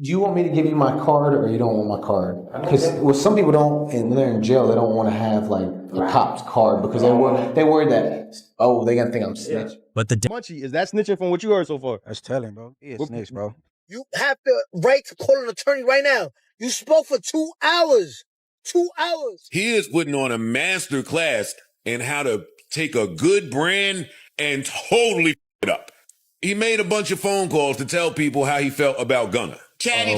Do you want me to give you my card or you don't want my card? Because some people don't, and when they're in jail, they don't want to have like a cop's card because they worry that, oh, they gonna think I'm snitching. But the Munchie, is that snitching from what you heard so far? That's telling, bro. He a snitch, bro. You have the right to call an attorney right now. You spoke for 2 hours. 2 hours. He is putting on a master class in how to take a good brand and totally f it up. He made a bunch of phone calls to tell people how he felt about Gunna. Chatty.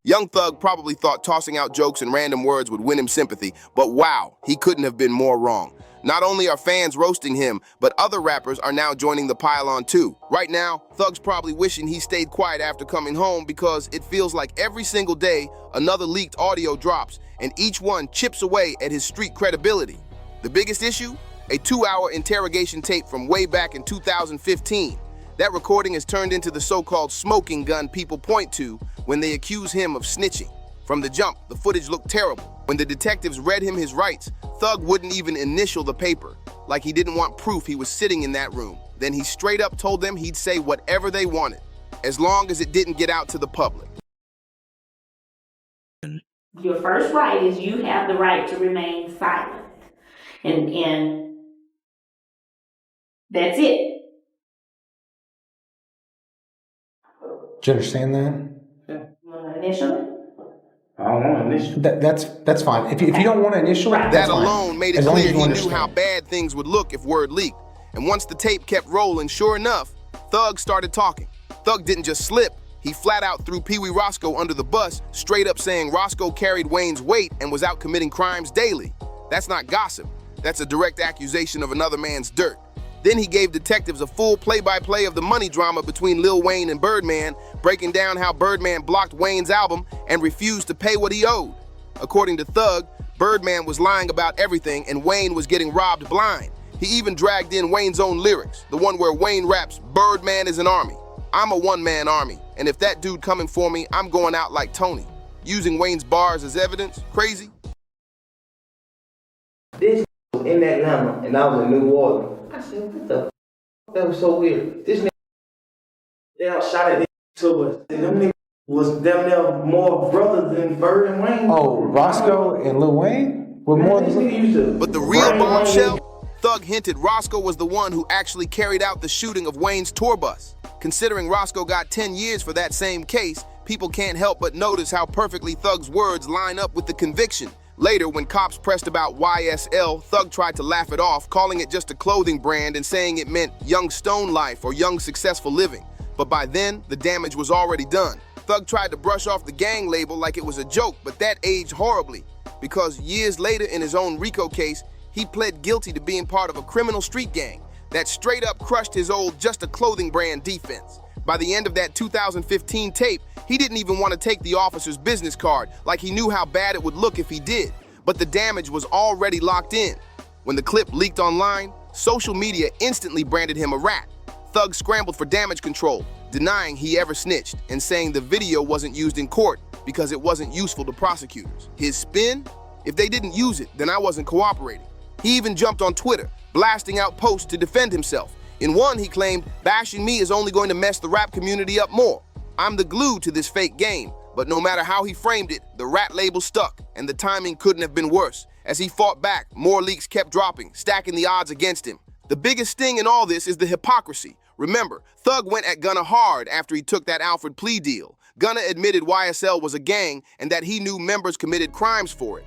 Young Thug probably thought tossing out jokes and random words would win him sympathy, but wow, he couldn't have been more wrong. Not only are fans roasting him, but other rappers are now joining the pile-on too. Right now, Thug's probably wishing he stayed quiet after coming home because it feels like every single day another leaked audio drops and each one chips away at his street credibility. The biggest issue? A 2-hour interrogation tape from way back in 2015. That recording has turned into the so-called smoking gun people point to when they accuse him of snitching. From the jump, the footage looked terrible. When the detectives read him his rights, Thug wouldn't even initial the paper, like he didn't want proof he was sitting in that room. Then he straight up told them he'd say whatever they wanted, as long as it didn't get out to the public. Your first right is you have the right to remain silent. And that's it. Do you understand that? Yeah. Initially? I don't want to initial. That's fine. If you don't want to initial it, that's that fine. alone made it As long as clear you he knew understand. how bad things would look if word leaked. And once the tape kept rolling, sure enough, Thug started talking. Thug didn't just slip. He flat out threw Pee Wee Roscoe under the bus, straight up saying Roscoe carried Wayne's weight and was out committing crimes daily. That's not gossip. That's a direct accusation of another man's dirt. Then he gave detectives a full play-by-play of the money drama between Lil Wayne and Birdman, breaking down how Birdman blocked Wayne's album and refused to pay what he owed. According to Thug, Birdman was lying about everything and Wayne was getting robbed blind. He even dragged in Wayne's own lyrics, the one where Wayne raps, "Birdman is an army. I'm a one-man army, and if that dude coming for me, I'm going out like Tony." Using Wayne's bars as evidence, crazy? This was in Atlanta, and I was in New Orleans. I said, what the f? That was so weird. This nigga, they all shot at to us. And them niggas was damn near more brothers than Bird and Wayne. Oh, Roscoe and Lil Wayne were more than. But the real bombshell? Thug hinted Roscoe was the one who actually carried out the shooting of Wayne's tour bus. Considering Roscoe got 10 years for that same case, people can't help but notice how perfectly Thug's words line up with the conviction. Later, when cops pressed about YSL, Thug tried to laugh it off, calling it just a clothing brand and saying it meant young stone life or young successful living. But by then, the damage was already done. Thug tried to brush off the gang label like it was a joke, but that aged horribly. Because years later in his own RICO case, he pled guilty to being part of a criminal street gang that straight up crushed his old just a clothing brand defense. By the end of that 2015 tape, he didn't even want to take the officer's business card, like he knew how bad it would look if he did. But the damage was already locked in. When the clip leaked online, social media instantly branded him a rat. Thug scrambled for damage control, denying he ever snitched and saying the video wasn't used in court because it wasn't useful to prosecutors. His spin? If they didn't use it, then I wasn't cooperating. He even jumped on Twitter, blasting out posts to defend himself. In one, he claimed, bashing me is only going to mess the rap community up more. I'm the glue to this fake game. But no matter how he framed it, the rat label stuck, and the timing couldn't have been worse. As he fought back, more leaks kept dropping, stacking the odds against him. The biggest sting in all this is the hypocrisy. Remember, Thug went at Gunna hard after he took that Alfred plea deal. Gunna admitted YSL was a gang and that he knew members committed crimes for it.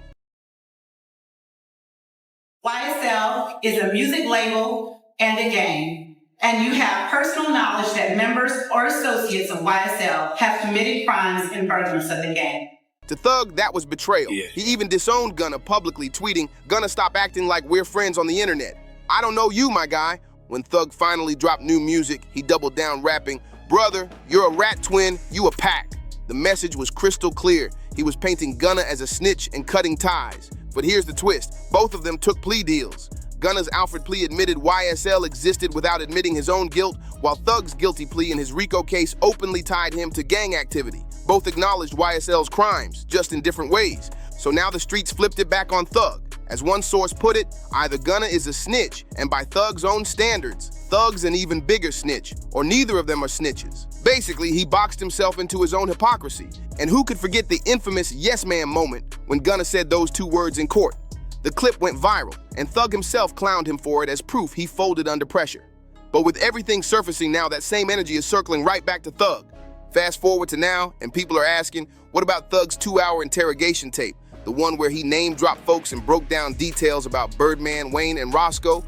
YSL is a music label and a gang, and you have personal knowledge that members or associates of YSL have committed crimes in furtherance of the gang. To Thug, that was betrayal. Yeah. He even disowned Gunna publicly, tweeting, "Gunna, stop acting like we're friends on the internet. I don't know you, my guy." When Thug finally dropped new music, he doubled down rapping, "Brother, you're a rat twin, you a pack." The message was crystal clear. He was painting Gunna as a snitch and cutting ties. But here's the twist. Both of them took plea deals. Gunna's Alfred plea admitted YSL existed without admitting his own guilt, while Thug's guilty plea in his RICO case openly tied him to gang activity. Both acknowledged YSL's crimes, just in different ways. So now the streets flipped it back on Thug. As one source put it, either Gunna is a snitch, and by Thug's own standards, Thug's an even bigger snitch, or neither of them are snitches. Basically, he boxed himself into his own hypocrisy. And who could forget the infamous yes man moment when Gunna said those two words in court? The clip went viral, and Thug himself clowned him for it as proof he folded under pressure. But with everything surfacing now, that same energy is circling right back to Thug. Fast forward to now, and people are asking, what about Thug's 2-hour interrogation tape? The one where he name-dropped folks and broke down details about Birdman, Wayne, and Roscoe?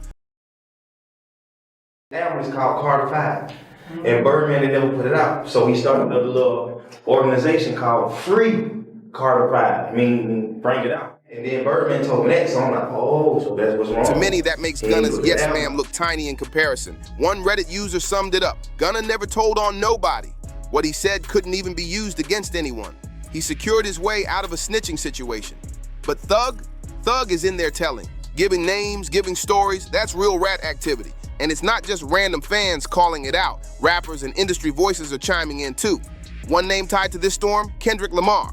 That one is called Carter 5. And Birdman, they never put it out. So he started another little organization called Free Carter 5, meaning bring it out. And then Birdman told me that, so I'm like, oh, so that's what's wrong. To many, that makes Gunna's yes ma'am look tiny in comparison. One Reddit user summed it up. Gunna never told on nobody. What he said couldn't even be used against anyone. He secured his way out of a snitching situation. But Thug is in there telling. Giving names, giving stories, that's real rat activity. And it's not just random fans calling it out. Rappers and industry voices are chiming in too. One name tied to this storm, Kendrick Lamar.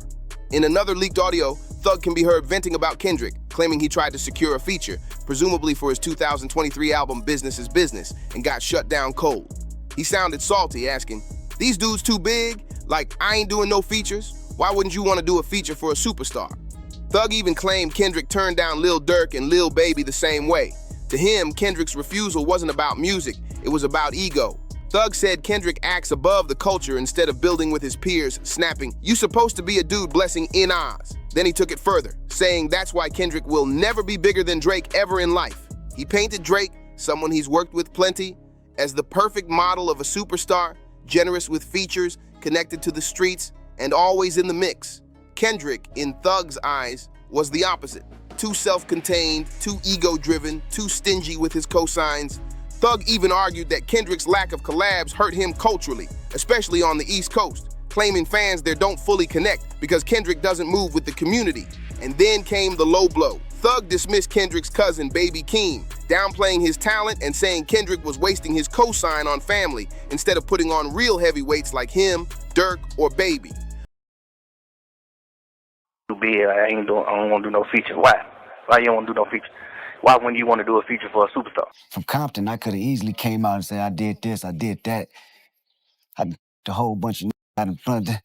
In another leaked audio, Thug can be heard venting about Kendrick, claiming he tried to secure a feature, presumably for his 2023 album Business is Business, and got shut down cold. He sounded salty, asking, "These dudes too big? Like, I ain't doing no features? Why wouldn't you want to do a feature for a superstar?" Thug even claimed Kendrick turned down Lil Durk and Lil Baby the same way. To him, Kendrick's refusal wasn't about music, it was about ego. Thug said Kendrick acts above the culture instead of building with his peers, snapping, "You supposed to be a dude blessing in Oz." Then he took it further, saying that's why Kendrick will never be bigger than Drake ever in life. He painted Drake, someone he's worked with plenty, as the perfect model of a superstar, generous with features, connected to the streets, and always in the mix. Kendrick, in Thug's eyes, was the opposite. Too self-contained, too ego-driven, too stingy with his cosigns. Thug even argued that Kendrick's lack of collabs hurt him culturally, especially on the East Coast, claiming fans there don't fully connect because Kendrick doesn't move with the community. And then came the low blow. Thug dismissed Kendrick's cousin, Baby Keem, downplaying his talent and saying Kendrick was wasting his cosign on family instead of putting on real heavyweights like him, Durk, or Baby. I don't want to do no feature. Why? Why you don't want to do no feature? Why wouldn't you want to do a feature for a superstar? From Compton, I could have easily came out and said, I did this, I did that. I did a whole bunch of out in front of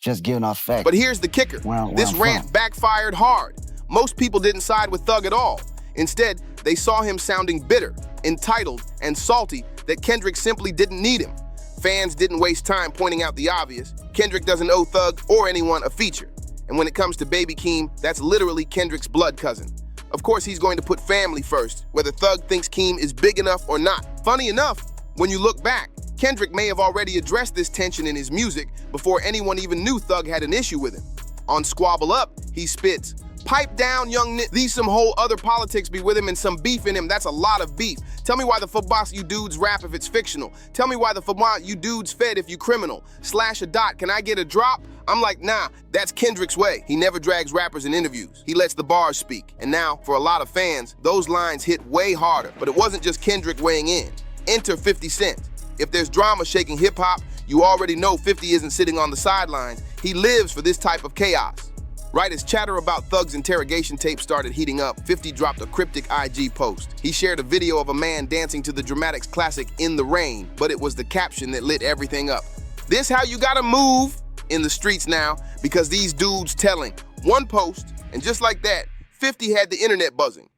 just giving off facts. But here's the kicker. This rant backfired hard. Most people didn't side with Thug at all. Instead, they saw him sounding bitter, entitled, and salty that Kendrick simply didn't need him. Fans didn't waste time pointing out the obvious. Kendrick doesn't owe Thug or anyone a feature. And when it comes to Baby Keem, that's literally Kendrick's blood cousin. Of course, he's going to put family first, whether Thug thinks Keem is big enough or not. Funny enough, when you look back, Kendrick may have already addressed this tension in his music before anyone even knew Thug had an issue with him. On Squabble Up, he spits, "Pipe down, young nigga. These some whole other politics be with him and some beef in him. That's a lot of beef. Tell me why the footbox you dudes rap if it's fictional. Tell me why the football you dudes fed if you criminal. Slash a dot, can I get a drop?" I'm like, nah, that's Kendrick's way. He never drags rappers in interviews. He lets the bars speak. And now, for a lot of fans, those lines hit way harder. But it wasn't just Kendrick weighing in. Enter 50 Cent. If there's drama shaking hip-hop, you already know 50 isn't sitting on the sidelines. He lives for this type of chaos. Right as chatter about Thug's interrogation tape started heating up, 50 dropped a cryptic IG post. He shared a video of a man dancing to the Dramatics classic In the Rain, but it was the caption that lit everything up. "This how you gotta move in the streets now, because these dudes telling." One post, and just like that, 50 had the internet buzzing.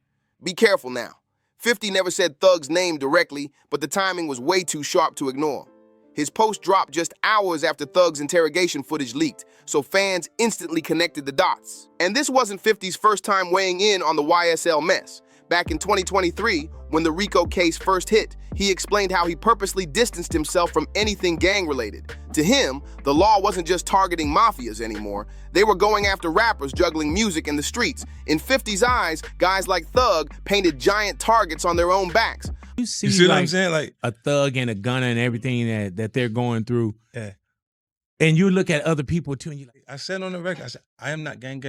Be careful now. 50 never said Thug's name directly, but the timing was way too sharp to ignore. His post dropped just hours after Thug's interrogation footage leaked, so fans instantly connected the dots. And this wasn't 50's first time weighing in on the YSL mess. Back in 2023, when the RICO case first hit, he explained how he purposely distanced himself from anything gang-related. To him, the law wasn't just targeting mafias anymore. They were going after rappers juggling music in the streets. In 50's eyes, guys like Thug painted giant targets on their own backs. You see what I'm saying? Like a Thug and a Gunna and everything that they're going through. Yeah. And you look at other people too, and you like, I said on the record, I said, I am not gang.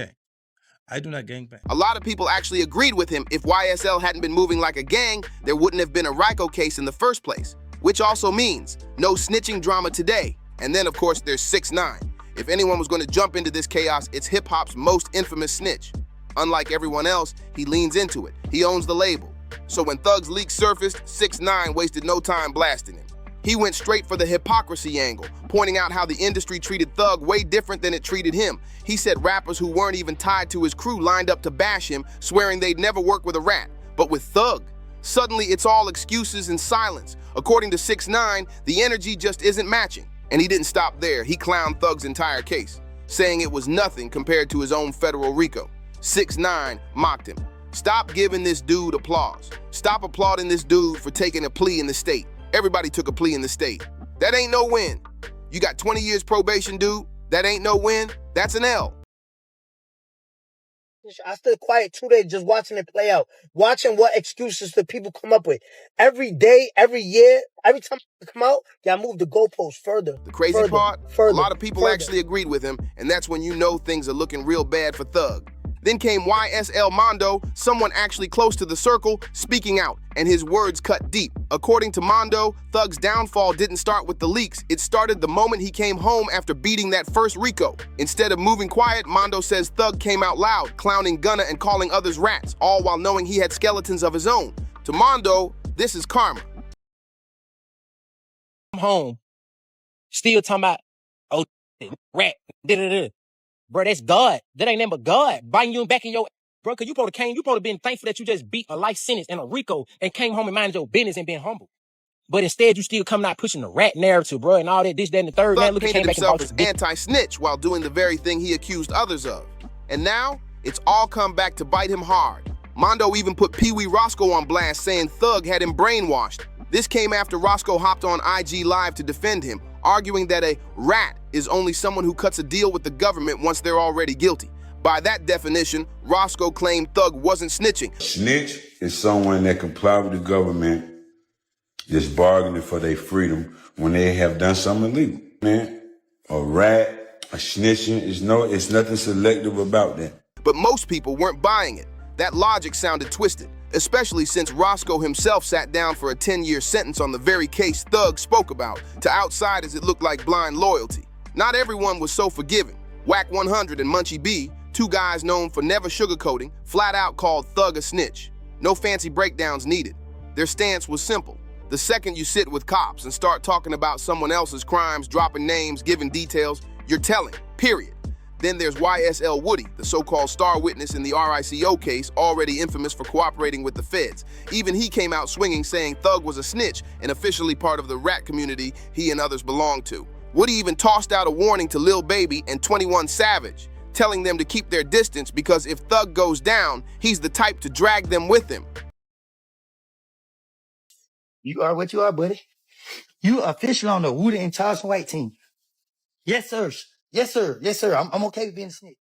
I do not gangbang. A lot of people actually agreed with him. If YSL hadn't been moving like a gang, there wouldn't have been a RICO case in the first place. Which also means no snitching drama today. And then, of course, there's 6ix9ine. If anyone was going to jump into this chaos, it's hip-hop's most infamous snitch. Unlike everyone else, he leans into it. He owns the label. So when Thug's leak surfaced, 6ix9ine wasted no time blasting him. He went straight for the hypocrisy angle, pointing out how the industry treated Thug way different than it treated him. He said rappers who weren't even tied to his crew lined up to bash him, swearing they'd never work with a rat. But with Thug, suddenly it's all excuses and silence. According to 6ix9ine, the energy just isn't matching. And he didn't stop there. He clowned Thug's entire case, saying it was nothing compared to his own federal RICO. 6ix9ine mocked him. Stop giving this dude applause. Stop applauding this dude for taking a plea in the state. Everybody took a plea in the state. That ain't no win. You got 20 years probation, dude. That ain't no win. That's an L. I stood quiet 2 days just watching it play out, watching what excuses the people come up with. Every day, every year, every time I come out, y'all move the goalposts further. The crazy part, a lot of people actually agreed with him, and that's when you know things are looking real bad for Thug. Then came YSL Mondo, someone actually close to the circle, speaking out, and his words cut deep. According to Mondo, Thug's downfall didn't start with the leaks. It started the moment he came home after beating that first RICO. Instead of moving quiet, Mondo says Thug came out loud, clowning Gunna and calling others rats, all while knowing he had skeletons of his own. To Mondo, this is karma. I'm home, still talking about, oh, rat, da-da-da. Bro, that's God. That ain't nothing but God biting you back in your... Bro, because you probably been thankful that you just beat a life sentence and a RICO and came home and minded your business and been humble. But instead, you still coming out pushing the rat narrative, bro, and all that, this, that, and the third. Thug painted himself as anti-snitch while doing the very thing he accused others of. And now, it's all come back to bite him hard. Mondo even put Pee Wee Roscoe on blast, saying Thug had him brainwashed. This came after Roscoe hopped on IG Live to defend him, arguing that a rat is only someone who cuts a deal with the government once they're already guilty. By that definition, Roscoe claimed Thug wasn't snitching. Snitch is someone that comply with the government, just bargaining for their freedom when they have done something illegal. Man, a rat, a snitching, it's nothing selective about that. But most people weren't buying it. That logic sounded twisted, especially since Roscoe himself sat down for a 10-year sentence on the very case Thug spoke about. To outsiders, it looked like blind loyalty. Not everyone was so forgiving. Whack 100 and Munchie B, two guys known for never sugarcoating, flat out called Thug a snitch. No fancy breakdowns needed. Their stance was simple. The second you sit with cops and start talking about someone else's crimes, dropping names, giving details, you're telling, period. Then there's YSL Woody, the so-called star witness in the RICO case, already infamous for cooperating with the feds. Even he came out swinging, saying Thug was a snitch and officially part of the rat community he and others belonged to. Woody even tossed out a warning to Lil Baby and 21 Savage, telling them to keep their distance because if Thug goes down, he's the type to drag them with him. You are what you are, buddy. You are official on the Woody and Charles White team. Yes, sir. Yes, sir. Yes, sir. I'm okay with being a snitch.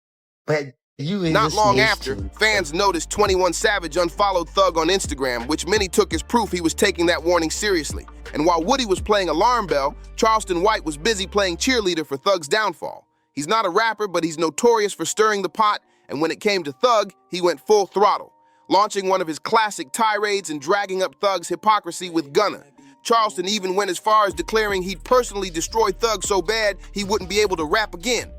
But you is Not long snitch after, too. fans noticed 21 Savage unfollowed Thug on Instagram, which many took as proof he was taking that warning seriously. And while Woody was playing alarm bell, Charleston White was busy playing cheerleader for Thug's downfall. He's not a rapper, but he's notorious for stirring the pot, and when it came to Thug, he went full throttle, launching one of his classic tirades and dragging up Thug's hypocrisy with Gunna. Charleston even went as far as declaring he'd personally destroy Thug so bad he wouldn't be able to rap again.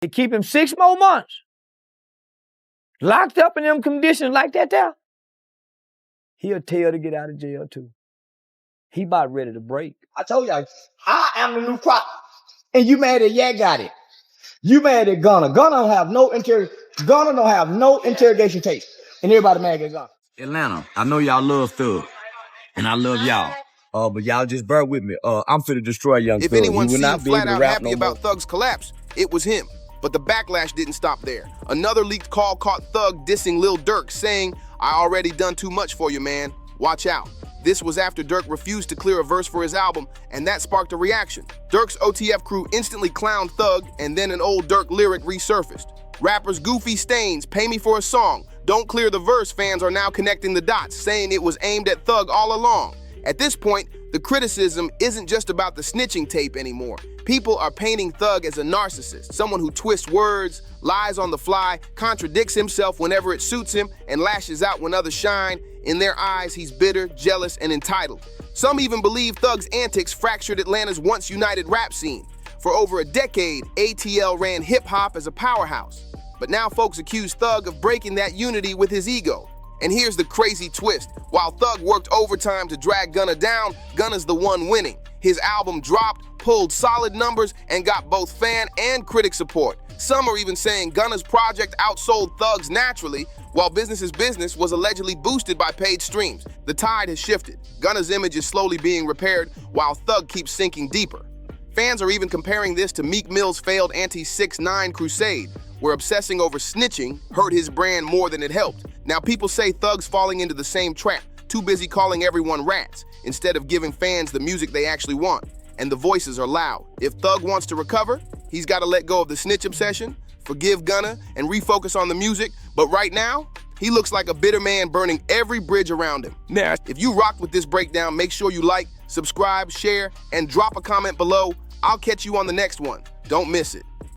To keep him 6 more months, locked up in them conditions like that there, he'll tell to get out of jail too. He about ready to break. I told y'all, I am the new crop. And you mad at Yak got it. You mad at Gunna. Gunna don't have no interrogation tape. And everybody mad at Gunna. Atlanta, I know y'all love Thug. And I love y'all. But y'all just bear with me. I'm finna destroy Young If Thug. anyone He will not seemed be able flat to out rap happy no about more. Thug's collapse, it was him. But the backlash didn't stop there. Another leaked call caught Thug dissing Lil Durk, saying, "I already done too much for you, man. Watch out." This was after Durk refused to clear a verse for his album, and that sparked a reaction. Durk's OTF crew instantly clowned Thug, and then an old Durk lyric resurfaced. Rappers Goofy Stains, Pay Me for a Song, Don't Clear the Verse fans are now connecting the dots, saying it was aimed at Thug all along. At this point, the criticism isn't just about the snitching tape anymore. People are painting Thug as a narcissist, someone who twists words, lies on the fly, contradicts himself whenever it suits him, and lashes out when others shine. In their eyes, he's bitter, jealous, and entitled. Some even believe Thug's antics fractured Atlanta's once united rap scene. For over a decade, ATL ran hip-hop as a powerhouse. But now folks accuse Thug of breaking that unity with his ego. And here's the crazy twist. While Thug worked overtime to drag Gunna down, Gunna's the one winning. His album dropped, pulled solid numbers, and got both fan and critic support. Some are even saying Gunna's project outsold Thug's naturally, while Business is Business was allegedly boosted by paid streams. The tide has shifted. Gunna's image is slowly being repaired, while Thug keeps sinking deeper. Fans are even comparing this to Meek Mill's failed anti-6ix9ine crusade, where obsessing over snitching hurt his brand more than it helped. Now people say Thug's falling into the same trap, too busy calling everyone rats, instead of giving fans the music they actually want. And the voices are loud. If Thug wants to recover, he's got to let go of the snitch obsession, forgive Gunna, and refocus on the music. But right now, he looks like a bitter man burning every bridge around him. Now, if you rocked with this breakdown, make sure you like, subscribe, share, and drop a comment below. I'll catch you on the next one. Don't miss it.